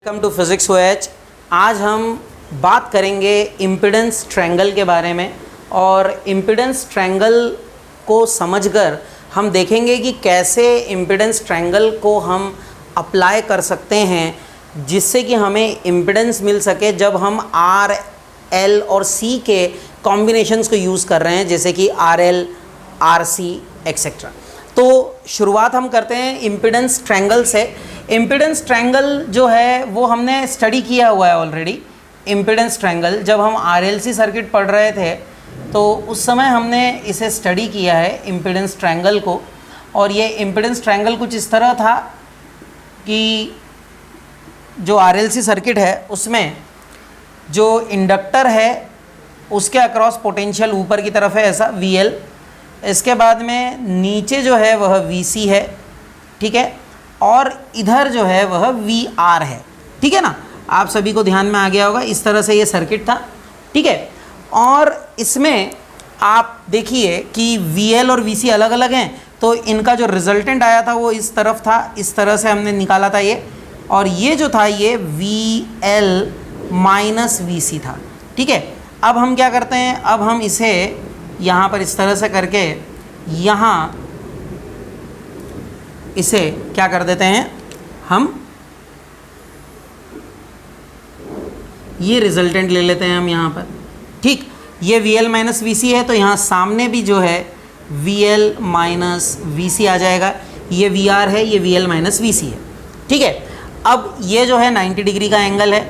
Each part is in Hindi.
Welcome to physics OH। आज हम बात करेंगे इम्पीडेंस ट्रायंगल के बारे में और इम्पीडेंस ट्रायंगल को समझकर हम देखेंगे कि कैसे इम्पीडेंस ट्रायंगल को हम अप्लाई कर सकते हैं जिससे कि हमें इम्पीडेंस मिल सके जब हम R, L और C के कॉम्बिनेशंस को यूज़ कर रहे हैं, जैसे कि RL, RC एक्सेट्रा। तो शुरुआत हम करते हैं इम्पीडेंस ट्रायंगल से। इम्पीडेंस ट्रायंगल जो है वो हमने स्टडी किया हुआ है ऑलरेडी। इम्पीडेंस ट्रायंगल जब हम RLC सर्किट पढ़ रहे थे तो उस समय हमने इसे स्टडी किया है इम्पीडेंस ट्रायंगल को। और ये इम्पीडेंस ट्रायंगल कुछ इस तरह था कि जो RLC सर्किट है उसमें जो इंडक्टर है उसके अक्रॉस पोटेंशियल ऊपर की तरफ है ऐसा VL, इसके बाद में नीचे जो है वह VC है, ठीक है, और इधर जो है वह VR है, ठीक है ना। आप सभी को ध्यान में आ गया होगा, इस तरह से ये सर्किट था, ठीक है। और इसमें आप देखिए कि VL और VC अलग अलग हैं, तो इनका जो रिजल्टेंट आया था वो इस तरफ था, इस तरह से हमने निकाला था ये, और ये जो था ये VL माइनस VC था, ठीक है। अब हम क्या करते हैं, अब हम इसे यहाँ पर इस तरह से करके यहाँ इसे क्या कर देते हैं, हम ये रिजल्टेंट ले लेते हैं हम यहाँ पर, ठीक। ये VL माइनस VC है तो यहाँ सामने भी जो है VL माइनस VC आ जाएगा। ये VR है, ये VL माइनस VC है, ठीक है। अब ये जो है 90 डिग्री का एंगल है।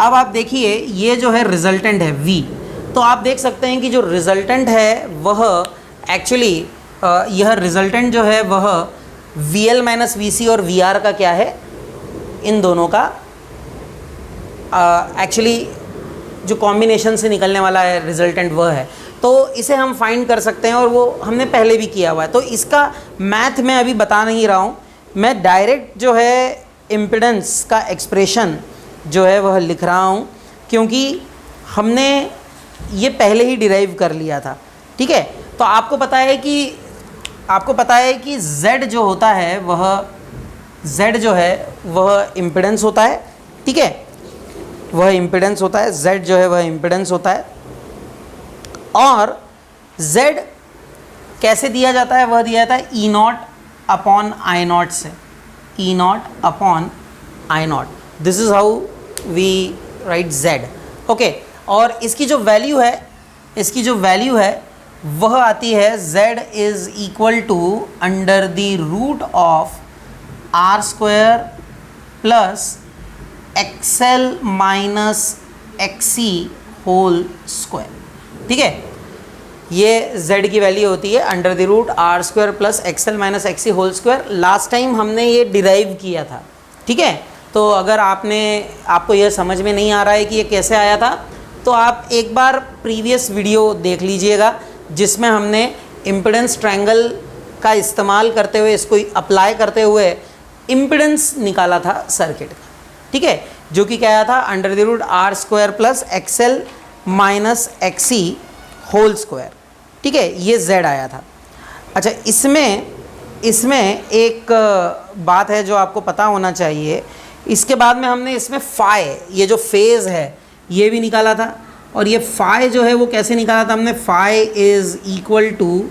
अब आप देखिए ये जो है रिजल्टेंट है V, तो आप देख सकते हैं कि जो रिजल्टेंट है वह एक्चुअली यह रिजल्टेंट जो है वह VL माइनस VC और VR का क्या है, इन दोनों का एक्चुअली जो कॉम्बिनेशन से निकलने वाला है रिजल्टेंट वह है। तो इसे हम फाइंड कर सकते हैं और वो हमने पहले भी किया हुआ है। तो इसका मैथ मैं अभी बता नहीं रहा हूँ, मैं डायरेक्ट जो है इम्पीडेंस का एक्सप्रेशन जो है वह लिख रहा हूँ, क्योंकि हमने ये पहले ही डिराइव कर लिया था, ठीक है। तो आपको पता है कि Z जो होता है वह Z जो है वह इम्पीडेंस होता है, ठीक है, वह इम्पीडेंस होता है, Z जो है वह इम्पीडेंस होता है। और Z कैसे दिया जाता है, वह दिया जाता है E0 अपॉन I0 से, E0 upon I0। This is how we write Z, okay. और इसकी जो वैल्यू है वह आती है Z is equal to under the root of R square plus XL minus XC whole square, ठीक है। ये Z की वैल्यू होती है under the root R square plus XL minus XC whole square. Last time हमने ये डिराइव किया था, ठीक है। तो अगर आपको यह समझ में नहीं आ रहा है कि ये कैसे आया था, तो आप एक बार प्रीवियस वीडियो देख लीजिएगा जिसमें हमने इम्पीडेंस ट्रायंगल का इस्तेमाल करते हुए, इसको अप्लाई करते हुए इम्पीडेंस निकाला था सर्किट का, ठीक है, जो कि क्या आया था under the root R square plus XL minus XC whole square, ठीक है, ये Z आया था। अच्छा, इसमें एक बात है जो आपको पता होना चाहिए। इसके बाद में हमने इसमें फाई, ये जो फेज़ है ये भी निकाला था, और ये फाई जो है वो कैसे निकाला था हमने, phi is equal to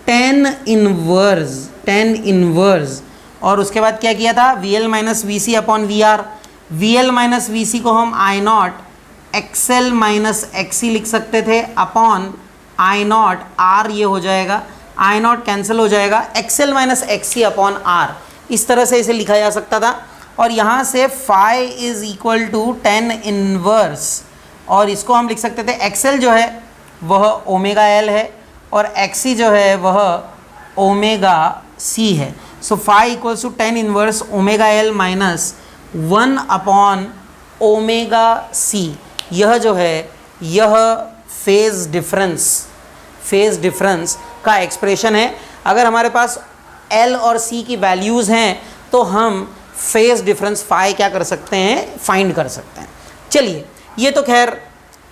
tan inverse, और उसके बाद क्या किया था, VL minus VC upon VR। VL minus VC को हम I0 XL माइनस XC लिख सकते थे अपॉन I0 R, ये हो जाएगा, I0 कैंसिल हो जाएगा, XL minus XC upon R, इस तरह से इसे लिखा जा सकता था। और यहाँ से phi is equal to tan inverse, और इसको हम लिख सकते थे XL जो है वह ओमेगा L है और XC जो है वह ओमेगा C है। सो phi equals to tan inverse omega L minus 1 upon omega C। यह जो है यह फेज़ डिफरेंस का एक्सप्रेशन है। अगर हमारे पास L और C की वैल्यूज़ हैं तो हम फेज़ डिफरेंस फाई क्या कर सकते हैं, फाइंड कर सकते हैं। चलिए, ये तो खैर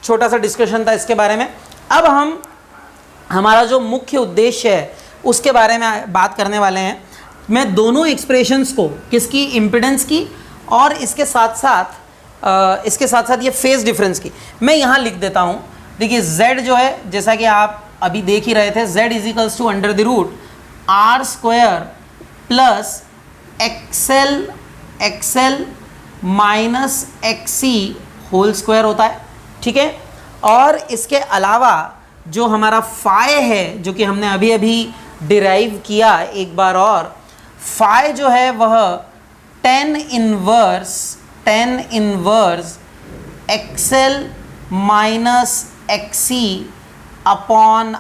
छोटा सा डिस्कशन था इसके बारे में। अब हमारा जो मुख्य उद्देश्य है उसके बारे में बात करने वाले हैं। मैं दोनों एक्सप्रेशंस को, किसकी, इम्पीडेंस की और इसके साथ साथ ये फेज डिफरेंस की मैं यहाँ लिख देता हूँ। देखिए z जो है, जैसा कि आप अभी देख ही रहे थे, z is equals to under the root R square plus XL minus XC whole square होता है, ठीक है। और इसके अलावा जो हमारा फाई है, जो कि हमने अभी अभी डिराइव किया एक बार और, फाई जो है वह tan inverse XL minus XC upon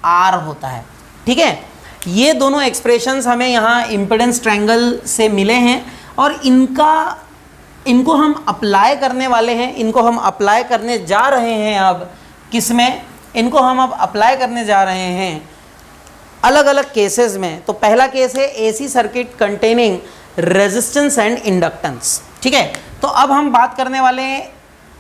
R होता है, ठीक है। ये दोनों एक्सप्रेशंस हमें यहाँ इम्पिडेंस ट्रायंगल से मिले हैं और इनको हम अप्लाई करने वाले हैं, इनको हम अप्लाई करने जा रहे हैं। अब किस में इनको हम अब अप्लाई करने जा रहे हैं? अलग अलग केसेस में। तो पहला केस है AC circuit containing resistance and inductance, ठीक है। तो अब हम बात करने वाले हैं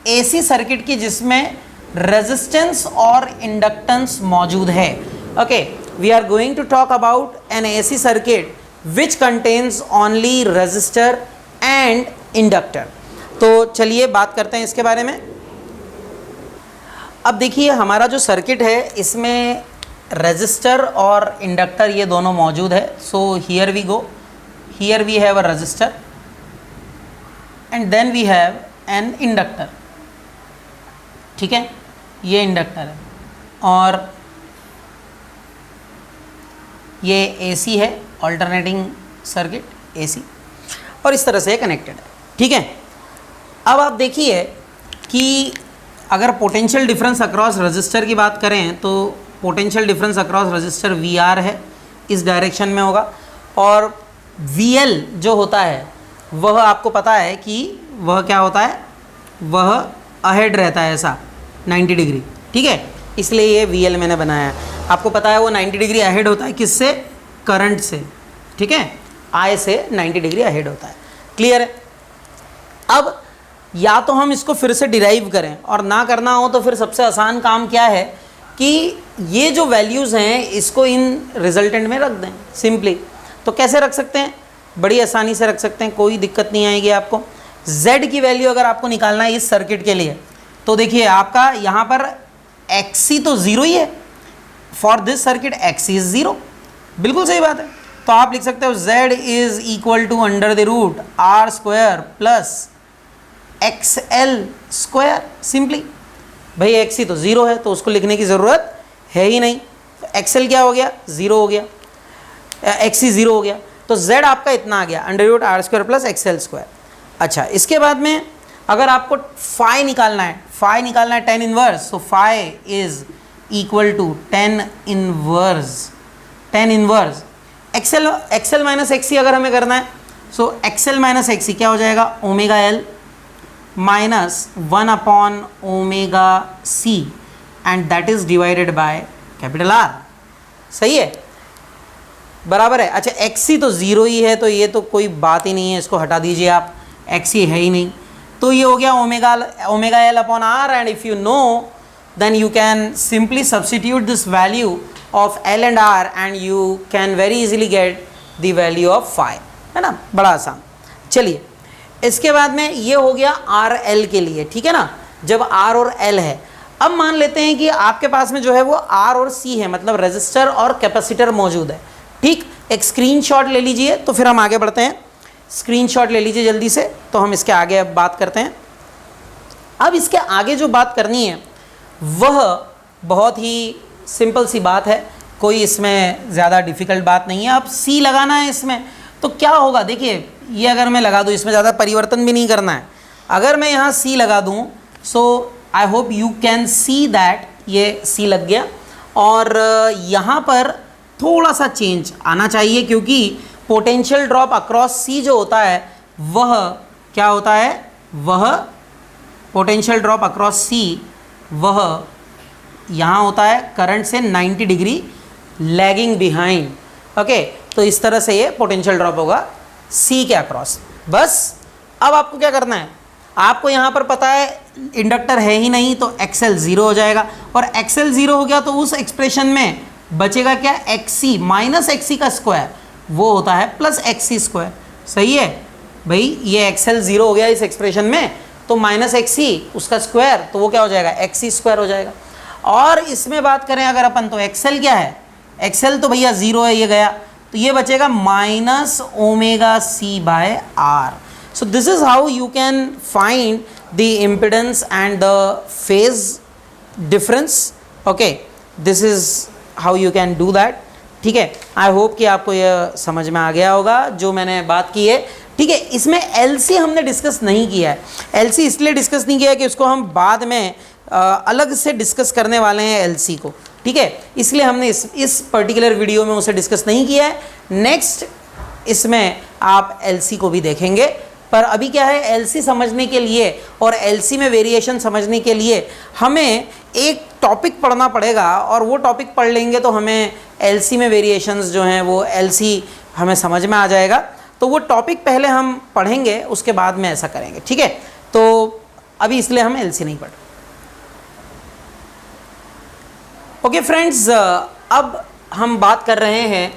एसी सर्किट की जिसमें रेजिस्टेंस और इंडक्टेंस मौजूद है। Okay, we are going to talk about an AC circuit which contains only resistor and inductor. तो चलिए बात करते हैं इसके बारे में। अब देखिए हमारा जो सर्किट है इसमें रेजिस्टर और इंडक्टर ये दोनों मौजूद है। So here we go, here we have a resistor and then we have an inductor, ठीक है। ये इंडक्टर है और ये एसी है, अल्टरनेटिंग सर्किट एसी, और इस तरह से कनेक्टेड है, ठीक है। अब आप देखिए कि अगर पोटेंशियल डिफरेंस अक्रॉस रजिस्टर की बात करें तो potential difference across resistor V R है, इस डायरेक्शन में होगा, और वी एल जो होता है वह आपको पता है कि वह क्या होता है, वह अहेड रहता है ऐसा 90 डिग्री, ठीक है। इसलिए ये वी एल मैंने बनाया है। आपको पता है वो 90 डिग्री अहेड होता है किससे? करंट से, ठीक है। आई से 90 डिग्री अहेड होता है, क्लियर है। अब या तो हम इसको फिर से डिराइव करें और ना करना हो तो फिर सबसे आसान काम क्या है कि ये जो वैल्यूज़ हैं इसको इन रिजल्टेंट में रख दें सिंपली। तो कैसे रख सकते हैं? बड़ी आसानी से रख सकते हैं, कोई दिक्कत नहीं आएगी आपको। Z की वैल्यू अगर आपको निकालना है इस सर्किट के लिए तो देखिए आपका यहाँ पर XC तो ज़ीरो ही है, for this circuit XC is zero, बिल्कुल सही बात है। तो आप लिख सकते हो Z is equal to under the root R square plus XL square, simply. भाई XC तो ज़ीरो है तो उसको लिखने की ज़रूरत है ही नहीं, तो XL क्या हो गया? ज़ीरो हो गया, XC ज़ीरो हो गया, तो Z आपका इतना आ गया under root R square plus XL square. अच्छा, इसके बाद में अगर आपको फाई निकालना है, tan इनवर्स, तो phi is equal to tan inverse XL minus XC अगर हमें करना है, सो XL माइनस XC क्या हो जाएगा? Omega L minus 1 upon omega C and that is divided by capital R, सही है, बराबर है। अच्छा, XC तो ज़ीरो ही है तो ये तो कोई बात ही नहीं है, इसको हटा दीजिए आप, XC है ही नहीं, तो ये हो गया omega L upon R, and if you know then you can simply substitute this value of L and R and you can very easily get the value of phi, है ना, बड़ा आसान। चलिए, इसके बाद में ये हो गया RL के लिए, ठीक है ना, जब R और L है। अब मान लेते हैं कि आपके पास में जो है वो R और C है, मतलब रेजिस्टर और कैपेसिटर मौजूद है, ठीक। एक स्क्रीनशॉट ले लीजिए तो फिर हम आगे बढ़ते हैं। स्क्रीनशॉट ले लीजिए जल्दी से, तो हम इसके आगे अब बात करते हैं। अब इसके आगे जो बात करनी है वह बहुत ही सिंपल सी बात है, कोई इसमें ज़्यादा डिफ़िकल्ट बात नहीं है। अब C लगाना है इसमें, तो क्या होगा? देखिए, ये अगर मैं लगा दूँ, इसमें ज़्यादा परिवर्तन भी नहीं करना है। अगर मैं यहाँ C लगा दूँ, so I hope you can see that ये C लग गया, और यहाँ पर थोड़ा सा चेंज आना चाहिए क्योंकि पोटेंशियल ड्रॉप अक्रॉस C जो होता है वह क्या होता है? वह पोटेंशियल ड्रॉप अक्रॉस C वह यहाँ होता है करंट से 90 डिग्री लैगिंग बिहाइंड। ओके, तो इस तरह से ये पोटेंशियल ड्रॉप होगा C के अक्रॉस। बस अब आपको क्या करना है? आपको यहाँ पर पता है इंडक्टर है ही नहीं तो XL ज़ीरो हो जाएगा, और XL ज़ीरो हो गया तो उस एक्सप्रेशन में बचेगा क्या? XC माइनस XC का स्क्वायर, वो होता है प्लस XC स्क्वायर, सही है। भाई ये एक्सएल 0 हो गया इस एक्सप्रेशन में, तो माइनस एक्स ही उसका स्क्वायर, तो वो क्या हो जाएगा, एक्स ही स्क्वायर हो जाएगा। और इसमें बात करें अगर अपन, तो एक्सएल क्या है, एक्सएल तो भैया 0 है, ये गया, तो ये बचेगा minus omega C by R. So this is how you can find the impedance and the phase difference. Okay, this is how you can do that. ठीक है, आई होप कि आपको यह समझ में आ गया होगा जो मैंने बात की है। ठीक है, इसमें एलसी हमने डिस्कस नहीं किया है। एलसी इसलिए डिस्कस नहीं किया है कि उसको हम बाद में अलग से डिस्कस करने वाले हैं एलसी को। ठीक है, इसलिए हमने इस पर्टिकुलर वीडियो में उसे डिस्कस नहीं किया है। नेक्स्ट इसमें आप एलसी को भी देखेंगे, पर अभी क्या है, एलसी समझने के लिए और एलसी में वेरिएशन समझने के लिए हमें एक टॉपिक पढ़ना पड़ेगा, और वो टॉपिक पढ़ लेंगे तो हमें एलसी में वेरिएशंस जो हैं वो एलसी हमें समझ में आ जाएगा। तो वो टॉपिक पहले हम पढ़ेंगे, उसके बाद में ऐसा करेंगे। ठीक है, तो अभी इसलिए हम एलसी नहीं पढ़। ओके फ्रेंड्स, अब हम बात कर रहे हैं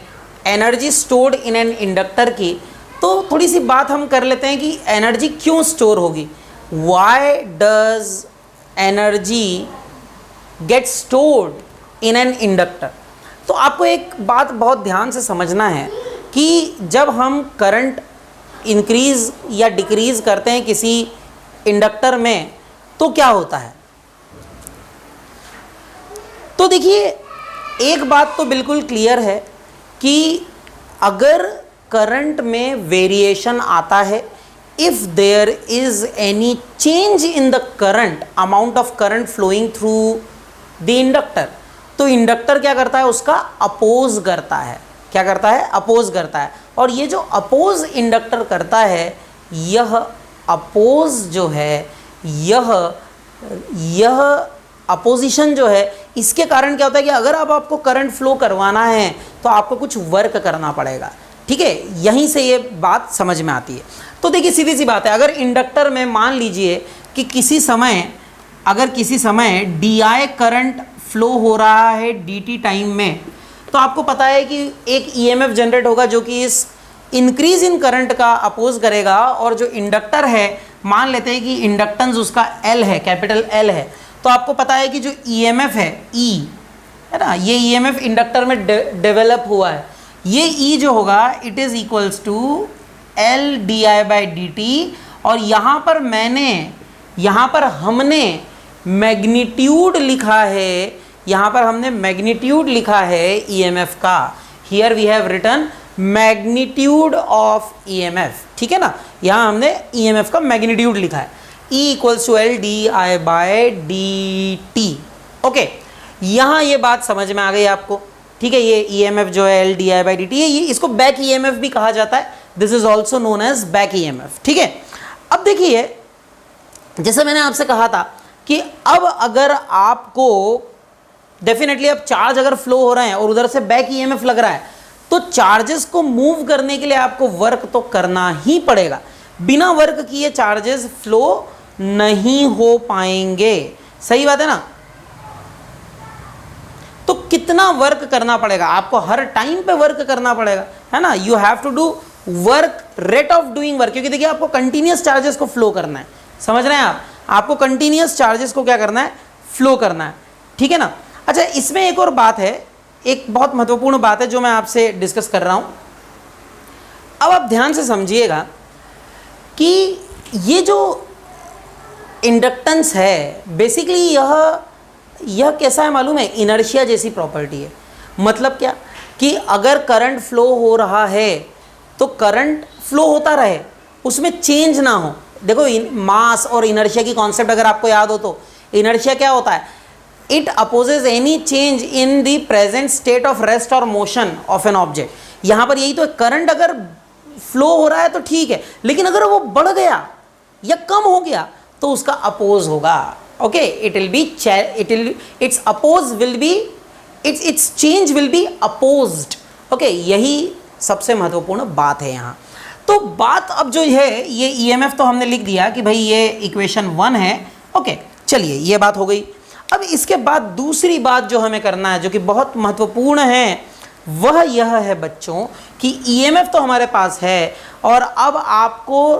energy stored in an inductor की। तो थोड़ी सी बात हम कर लेते हैं कि एनर्जी क्यों स्टोर होगी, why does energy get stored in an inductor. तो आपको एक बात बहुत ध्यान से समझना है कि जब हम करंट इंक्रीज या डिक्रीज करते हैं किसी इंडक्टर में तो क्या होता है। तो देखिए, एक बात तो बिल्कुल क्लियर है कि अगर करंट में वेरिएशन आता है, if there is any change in the current, amount of current flowing through the inductor, तो इंडक्टर क्या करता है, उसका अपोज करता है। क्या करता है, अपोज करता है। और ये जो अपोज इंडक्टर करता है, यह अपोज जो है, यह अपोजिशन जो है, इसके कारण क्या होता है कि अगर अब आपको करंट फ्लो करवाना है तो आपको कुछ वर्क करना पड़ेगा। ठीक है, यहीं से ये बात समझ में आती है। तो देखिए, सीधी सी बात है, अगर इंडक्टर में मान लीजिए कि किसी समय डी आई करंट फ्लो हो रहा है डी टी टाइम में, तो आपको पता है कि एक ईएमएफ जनरेट होगा जो कि इस इंक्रीज इन करंट का अपोज करेगा। और जो इंडक्टर है, मान लेते हैं कि इंडक्टेंस उसका एल है, कैपिटल एल है, तो आपको पता है कि जो ईएमएफ है, ई है ना, ये ईएमएफ इंडक्टर में डेवलप हुआ है, ये ई जो होगा it is equals to L D I by D T. और यहाँ पर हमने मैग्नीट्यूड लिखा है, यहाँ पर हमने मैग्नीट्यूड लिखा है ईएमएफ का। Here we have written magnitude of EMF. ठीक है ना, यहाँ हमने ईएमएफ का मैग्नीट्यूड लिखा है, E equals to L D I by D T. Okay, यहाँ ये बात समझ में आ गई आपको। ठीक है, ये ईएमएफ जो है L D I by D T है, ये इसको बैक ईएमएफ भी कहा जाता है। This is also known as back EMF. ठीक है, अब देखिए, जैसे मैंने आपसे कहा था कि अब अगर आपको डेफिनेटली अब चार्ज अगर फ्लो हो रहे हैं और उधर से बैक ईएमएफ लग रहा है, तो चार्जेस को मूव करने के लिए आपको वर्क तो करना ही पड़ेगा। बिना वर्क किए चार्जेस फ्लो नहीं हो पाएंगे। सही बात है ना। तो कितना वर्क करना पड़ेगा आपको, हर टाइम पे वर्क करना पड़ेगा, है ना। You have to do work, rate of doing work, क्योंकि देखिए आपको कंटिन्यूस चार्जेस को फ्लो करना है। समझ रहे हैं आपको कंटिन्यूस चार्जेस को क्या करना है, फ्लो करना है। ठीक है ना। अच्छा, इसमें एक और बात है, एक बहुत महत्वपूर्ण बात है जो मैं आपसे डिस्कस कर रहा हूं। अब आप ध्यान से समझिएगा कि ये जो इंडक्टेंस है, बेसिकली यह कैसा है मालूम है, इनर्शिया जैसी प्रॉपर्टी है। मतलब क्या कि अगर करंट फ्लो हो रहा है तो करंट फ्लो होता रहे, उसमें चेंज ना हो। देखो, मास और इनर्शिया की कॉन्सेप्ट अगर आपको याद हो तो इनर्शिया क्या होता है, it opposes any change in the present state of rest और मोशन ऑफ एन ऑब्जेक्ट। यहाँ पर यही तो है, करंट अगर फ्लो हो रहा है तो ठीक है, लेकिन अगर वो बढ़ गया या कम हो गया तो उसका अपोज होगा। Okay, it's change will be opposed. Okay, यही सबसे महत्वपूर्ण बात है यहाँ। तो बात अब जो है, ये ईएमएफ तो हमने लिख दिया कि भाई ये इक्वेशन 1 है। ओके, चलिए ये बात हो गई। अब इसके बाद दूसरी बात जो हमें करना है, जो कि बहुत महत्वपूर्ण है, वह यह है बच्चों कि ईएमएफ तो हमारे पास है और अब आपको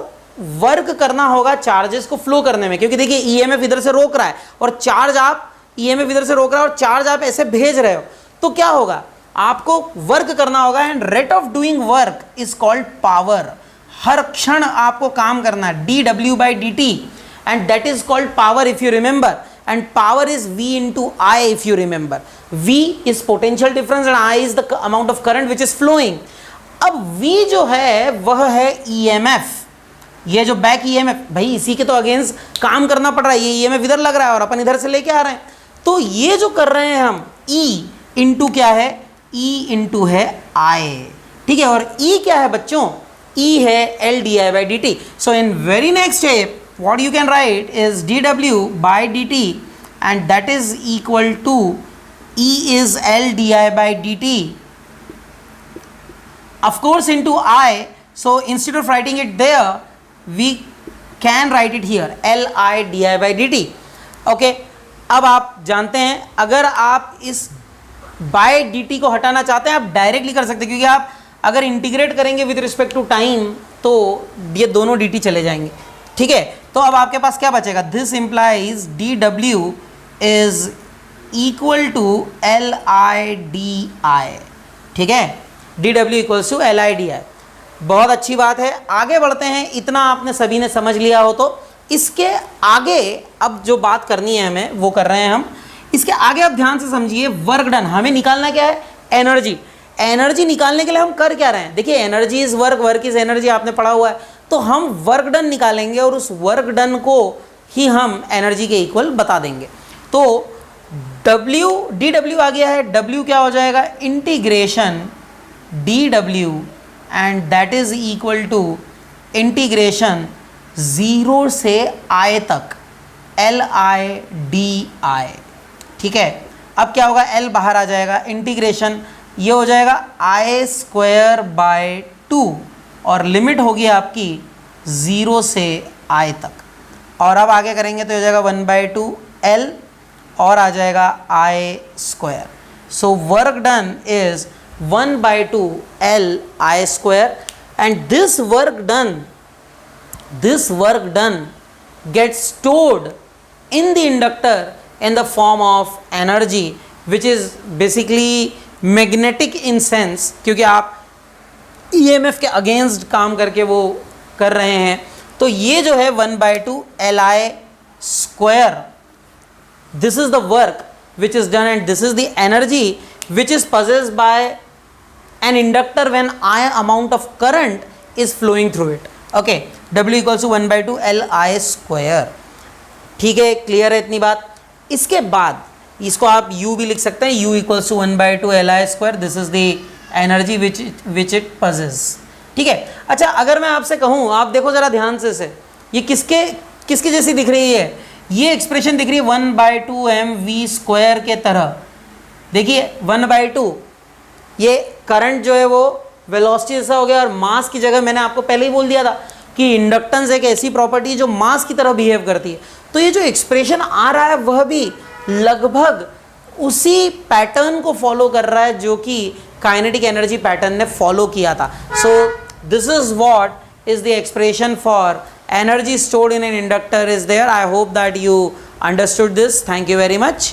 वर्क करना होगा चार्जेस को फ्लो करने में, क्योंकि देखिए ईएमएफ इधर से रोक रहा है और चार्ज आप ईएमएफ इधर से रोक रहा है और चार्ज आप ऐसे भेज रहे हो, तो क्या होगा, आपको वर्क करना होगा and rate of doing work is called power. हर क्षण आपको काम करना है, dw/dt, and that is called power if you remember, and power is V into I if you remember. V is potential difference and I is the amount of current which is flowing. अब V जो है वह है EMF, ये जो बैक EMF, भाई इसी के तो अगेंस्ट काम करना पड़ रहा है, ये EMF इधर लग रहा है और अपन इधर से लेके आ रहे हैं, तो ये जो कर रहे हैं हम E इंटू क्या है, E इंटू है I, ठीक है, और E क्या है बच्चों, E है LdI/dt. So in very next step what you can write is dw/dt and that is equal to E is LdI/dt, of course into I. So instead of writing it there we can write it here LIdI/dt. okay, अब आप जानते हैं अगर आप इस बाय dt को हटाना चाहते हैं आप डायरेक्टली कर सकते हैं, क्योंकि आप अगर इंटीग्रेट करेंगे विद रिस्पेक्ट टू टाइम तो ये दोनों dt चले जाएंगे, ठीक है। तो अब आपके पास क्या बचेगा, this implies dw is equal to LIdI, ठीक है, dw इक्वल्स टू LIdI। बहुत अच्छी बात है, आगे बढ़ते हैं। इतना आपने सभी ने समझ लिया हो तो इसके आगे अब जो बात करनी है हमें वो कर रहे हैं हम। इसके आगे आप ध्यान से समझिए, वर्क डन हमें निकालना क्या है, एनर्जी। एनर्जी निकालने के लिए हम कर क्या रहे हैं, देखिए energy is work, work is energy, आपने पढ़ा हुआ है, तो हम वर्क डन निकालेंगे और उस वर्क डन को ही हम एनर्जी के इक्वल बता देंगे। तो dw आ गया है, w क्या हो जाएगा, integration dw and that is equal to integration 0 से I तक LIdI, ठीक है। अब क्या होगा, L बाहर आ जाएगा, इंटीग्रेशन ये हो जाएगा I²/2 और लिमिट होगी आपकी 0 से I तक, और अब आगे करेंगे तो हो जाएगा 1/2 L और आ जाएगा I²। So work done is 1/2 LI² and this work done gets stored in the inductor in the form of energy which is basically magnetic in sense, क्योंकि आप EMF के अगेंस्ट काम करके वो कर रहे हैं। तो ये जो है 1/2 LI², this is the work which is done and this is the energy which is possessed by an inductor when I amount of current is flowing through it. okay, W equals to 1/2 LI², ठीक है, क्लियर है इतनी बात। इसके बाद इसको आप U भी लिख सकते हैं, U equals to 1/2 LI², this is the energy which it possess, ठीक है। अच्छा, अगर मैं आपसे कहूँ, आप देखो जरा ध्यान से ये किसके जैसी दिख रही है, ये एक्सप्रेशन दिख रही है 1/2 mv² के तरह। देखिए 1/2 ये करंट जो है वो वेलोसिटी जैसा हो गया, और मास की जगह मैंने आपको पहले ही बोल दिया था कि इंडक्टेंस एक ऐसी प्रॉपर्टी है जो मास की तरह बिहेव करती है। तो ये जो एक्सप्रेशन आ रहा है वह भी लगभग उसी पैटर्न को फॉलो कर रहा है जो कि काइनेटिक एनर्जी पैटर्न ने फॉलो किया था। सो this is what is the expression for energy stored in an inductor is there. I hope that you understood this. Thank you very much.